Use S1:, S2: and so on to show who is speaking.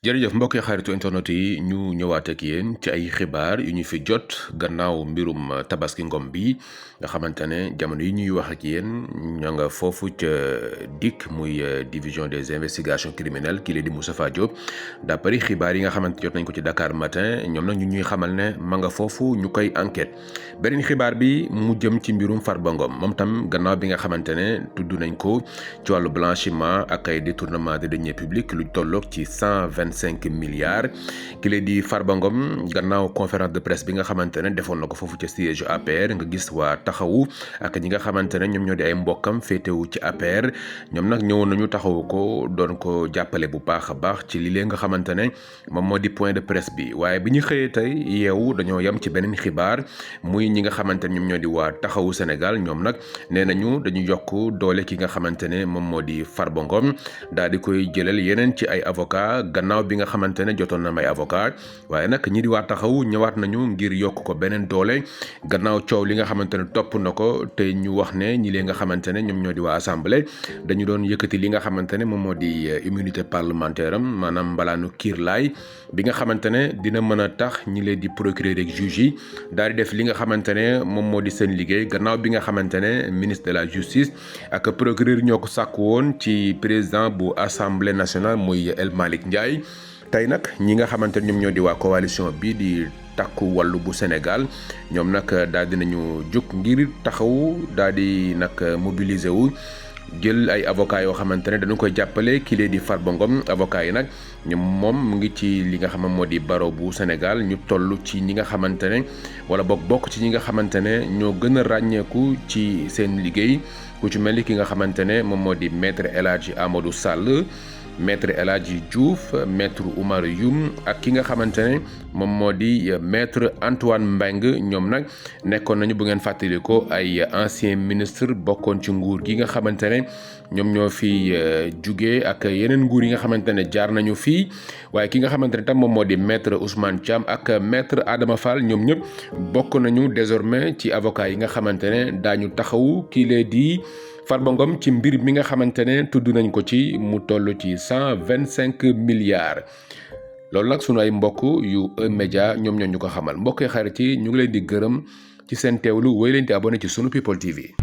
S1: jërëjëf mbokk yi xaritu internet yi ñu ñëwaat ak yéen ci ay xibaar yu ñu fi jot gannaaw mbirum Tabaski Ngom bi nga xamante ne jamono yi ñuy wax ak yéen ña nga foofu ca DIC muy division des investigations criminelles ki lee di Moustapha Diop d'après xibaar yi nga xamante jot nañ ko ci Dakar Matin ñoom nag ñu ñuy xamal ne ma nga foofu ñu koy enquête beneen xibaar bi mu jëm ci mbirum Farba Ngom moom tam gannaaw bi nga xamante ne tudd nañ ko ci wàllu blanchiment ak ay détournement de deniers publics lu tolloog ci 125 milliards ki lee di Farba Ngom gannaaw conférence de presse bi nga xamante ne defoon na ko foofu ca siège APR nga gis waa taxawu ak ñi nga xamante ne ñoom ñoo di ay mbokkam féetewu ci APR ñoom nag ñëwoon nañu taxawu ko doon ko jàppale bu baax a baax ci li lee nga xamante ne moom moo di point de presse bi waaye bi ñu xëyee tey yeewu dañoo yem ci beneen xibaar muy ñi nga xamante ne ñoom ñoo di waa taxawu Sénégal ñoom nag nee nañu dañu yokk doole ki nga xamante ne moom moo di Farba Ngom daal di koy jëlal yeneen ci ay avocat gannaaw bi nga xamante ne jotoon na may avocat waaye nag ñi di waa taxaw ñëwaat nañu ngir yokk ko beneen doole gannaaw coow li nga xamante ne topp na ko te ñu wax ne ñi lee nga xamante ne ñoom ñoo di waa assemblée dañu doon yëkkati li nga xamante ne moom moo di immunité parlementaire am maanaam mbalaanu kiirlaay bi nga xamante ne dina mën a tax ñi leen di procureur ak juge yi daal di def li nga xamante ne moom moo di seen liggéey gannaaw bi nga xamante ne ministre de la justice ak procureur ñoo ko sàkk woon ci président bu assemblée nationale muy El Malick Ndiaye tey nag ñi nga xamante ne ñoom ñoo di waa coalition bii di takku wàllu bu Sénégal ñoom nag daal dinañu jóg ngir taxaw daal di nag mobiliser wu jël ay avocats yoo xamante ne dañu koy jàppale ki lee di Farba Ngom avocats yi nag ñoom moom mu ngi ci li nga xam moo di barreau bu Sénégal ñu toll ci ñi nga xamante ne wala bokk ci ñi nga xamante ne ñoo gën a ràññeeku ci seen liggéey ku ci mel ni ki nga xamante ne moom moo di maître El Hadji Amadou Sall maître El Hadji Diouf maître Oumar Youm ak ki nga xamante ne moom moo di maître Antoine Mbengue ñoom nag nekkoon nañu bu ngeen fàttali ko ay ancien ministre bokkoon ci nguur gi nga xamante ne ñoom ñoo fi jugee ak yeneen nguur yi nga xamante ne jaar nañu fii waaye ki nga xamante ne tam moom moo di maître Ousmane Thiam ak maître Adama Fall ñoom ñëpp bokk nañu désormais ci avocat yi nga xamante ne daañu taxawu kii lee di Farba Ngom ci mbir mi nga xamante ne tudd nañ ko ci mu toll ci 125 milliards loolu nag sunu ay mbokk yu média ñoom ñoo ñu ko xamal mbokk yi xarit yi ñu ngi leen di gërëm ci seen teewlu woy leen di abonné ci sunu People TV.